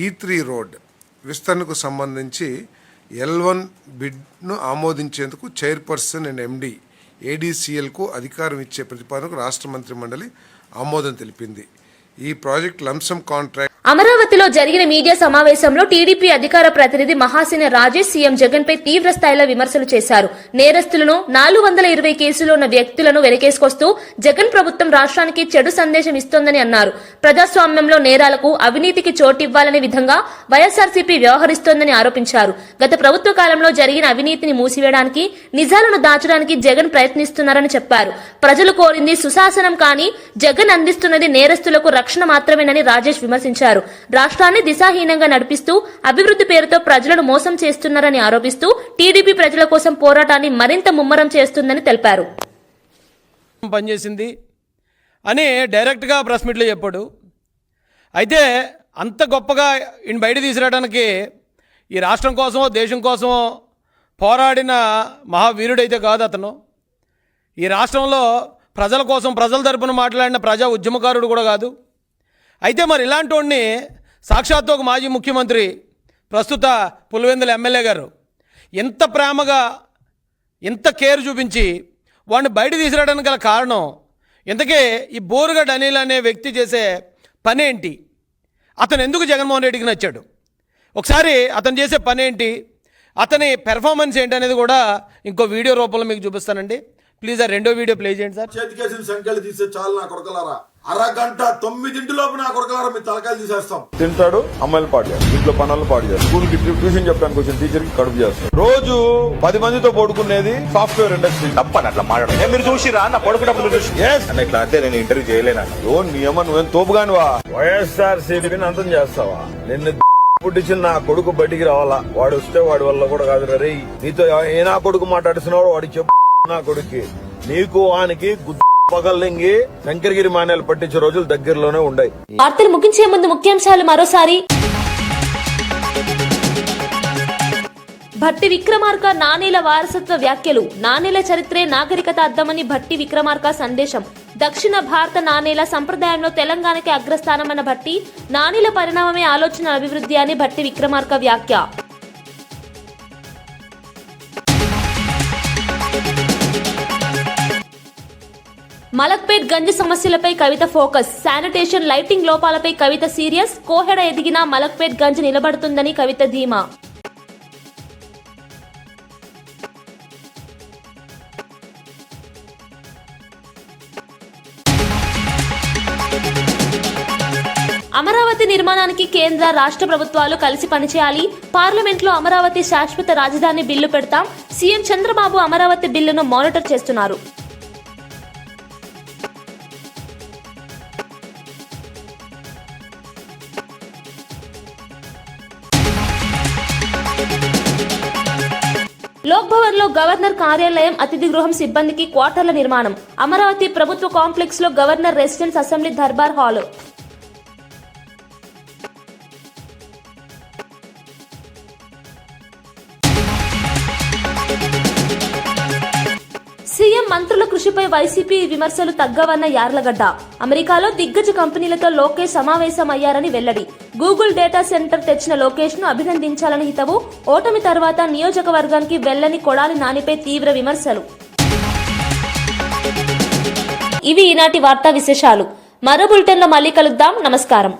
E3 రోడ్ విస్తరణకు సంబంధించి L1 బిడ్ను ఆమోదించేందుకు చైర్పర్సన్ అండ్ MD ADCLకు అధికారం ఇచ్చే ప్రతిపాదనకు రాష్ట్ర మంత్రి మండలి ఆమోదం తెలిపింది. ఈ ప్రాజెక్ట్ లంసం కాంట్రాక్ట్. అమరావతిలో జరిగిన మీడియా సమావేశంలో టీడీపీ అధికార ప్రతినిధి మహాసేన రాజేష్ సీఎం జగన్ పై తీవ్ర స్థాయిలో విమర్శలు చేశారు. నేరస్తులను 420 కేసులో ఉన్న వ్యక్తులను వెనకేసుకొస్తూ జగన్ ప్రభుత్వం రాష్ట్రానికి చెడు సందేశం ఇస్తోందని అన్నారు. ప్రజాస్వామ్యంలో నేరాలకు, అవినీతికి చోటివ్వాలనే విధంగా వైఎస్ఆర్సీపీ వ్యవహరిస్తోందని ఆరోపించారు. గత ప్రభుత్వ కాలంలో జరిగిన అవినీతిని మూసివేయడానికి, నిజాలను దాచడానికి జగన్ ప్రయత్నిస్తున్నారని చెప్పారు. ప్రజలు కోరింది సుశాసనం కానీ జగన్ అందిస్తున్నది నేరస్తులకు రక్షణ మాత్రమేనని రాజేష్ విమర్శించారు. రాష్ట్రాన్ని దిశాహీనంగా నడిపిస్తూ అభివృద్ధి పేరుతో ప్రజలను మోసం చేస్తున్నారని ఆరోపిస్తూ టీడీపీ ప్రజల కోసం పోరాటాన్ని మరింత ముమ్మరం చేస్తుందని తెలిపారు. పనిచేసింది అని డైరెక్ట్గా ప్రెస్ మీట్లో చెప్పాడు. అయితే అంత గొప్పగా ఈయన బయట తీసుకురావడానికి ఈ రాష్ట్రం కోసమో దేశం కోసమో పోరాడిన మహావీరుడైతే కాదు అతను. ఈ రాష్ట్రంలో ప్రజల కోసం, ప్రజల తరపున మాట్లాడిన ప్రజా ఉద్యమకారుడు కూడా కాదు. అయితే మరి ఇలాంటి వాడిని సాక్షాత్తు ఒక మాజీ ముఖ్యమంత్రి, ప్రస్తుత పులివెందుల ఎమ్మెల్యే గారు ఎంత ప్రేమగా, ఎంత కేర్ చూపించి వాడిని బయట తీసుకురావడానికి గల కారణం ఇంతకే ఈ బోరుగడ్డ అనిల్ అనే వ్యక్తి చేసే పనేంటి, అతను ఎందుకు జగన్మోహన్ రెడ్డికి నచ్చాడు, ఒకసారి అతను చేసే పనేంటి, అతని పెర్ఫార్మెన్స్ ఏంటి అనేది కూడా ఇంకో వీడియో రూపంలో మీకు చూపిస్తానండి. ప్లీజ్ ఆ రెండో వీడియో ప్లే చేయండి సార్. చేతికేసిన సంఖ్యలు తీసే చాలు నా కొడకలారా, అరగంట 9 లోపు నా కొడకలారా మీ తలకాయలు తీసేస్తాం. తింటాడు, అమ్మాయిలు పాడు చేస్తారు, ఇంట్లో పనులు పాడు చేస్తారు, స్కూల్ కి ట్యూషన్ చెప్పడానికి వచ్చిన టీచర్ కి కడుపు చేస్తారు. రోజు 10 మందితో పడుకునేది సాఫ్ట్వేర్ ఇండస్ట్రీ. తప్పని అట్లా మాట్లాడు. మీరు చూసిరా నా పడుకున్నప్పుడు చూసి ఇట్లా అంటే నేను ఇంటర్వ్యూ చేయలేనా? నియమం నువ్వేం తోపుగానివా? వైఎస్ఆర్ సిపిని అంతం చేస్తావా? నిన్ను పుట్టించిన నా కొడుకు బయటికి రావాలా, వాడు వస్తే వాడి వల్ల కూడా కాదు రే. నీతో ఏ నా కొడుకు మాట్లాడుతున్నావు వాడికి చెప్పు. నా కొడుకు నీకు వానికి పగల్లింగి శంకరగిరి మాన్యాలు పట్టించే రోజులు దగ్గరలోనే ఉన్నాయి. వార్తలు ముగించే ముందు ముఖ్యాంశాలు మరోసారి. భట్టి విక్రమార్క నాణేల వారసత్వ వ్యాఖ్యలు. నాణేల చరిత్రే నాగరికత అద్దమని భట్టి విక్రమార్క సందేశం. దక్షిణ భారత నాణేల సంప్రదాయంలో తెలంగాణకి అగ్రస్థానమైన భట్టి, నాణేల పరిణామమే ఆలోచన అభివృద్ధి అని భట్టి విక్రమార్క వ్యాఖ్య. మలక్పేట్ గంజి సమస్యలపై కవిత ఫోకస్. శానిటేషన్, లైటింగ్ లోపాలపై కవిత సీరియస్. కోహెడ ఎదిగినా మలక్పేట్ గంజి నిలబడుతుందని కవిత ధీమా. అమరావతి నిర్మాణానికి కేంద్ర రాష్ట్ర ప్రభుత్వాలు కలిసి పనిచేయాలి. పార్లమెంట్లో అమరావతి శాశ్వత రాజధాని బిల్లు పెడతాం. సీఎం చంద్రబాబు అమరావతి బిల్లును మానిటర్ చేస్తున్నారు. లోక్ భవన్ లో గవర్నర్ కార్యాలయం, అతిథి గృహం సిబ్బందికి క్వార్టర్ల నిర్మాణం. అమరావతి ప్రభుత్వ కాంప్లెక్స్ లో governor residence, assembly durbar hall. CM మంత్రుల కృషిపై వైసీపీ విమర్శలు తగ్గవన్న యార్లగడ్డ. అమెరికాలో దిగ్గజ కంపెనీలతో లోకేష్ సమావేశమయ్యారని వెల్లడి. గూగుల్ డేటా సెంటర్ తెచ్చిన లోకేష్ ను అభినందించాలని హితవు. ఓటమి తర్వాత నియోజకవర్గానికి వెళ్లని కొడాలి నానిపై తీవ్ర విమర్శలు. ఇవి ఈనాటి వార్తా విశేషాలు. మరో బులెటిన్ లో మళ్ళీ కలుద్దాం. నమస్కారం.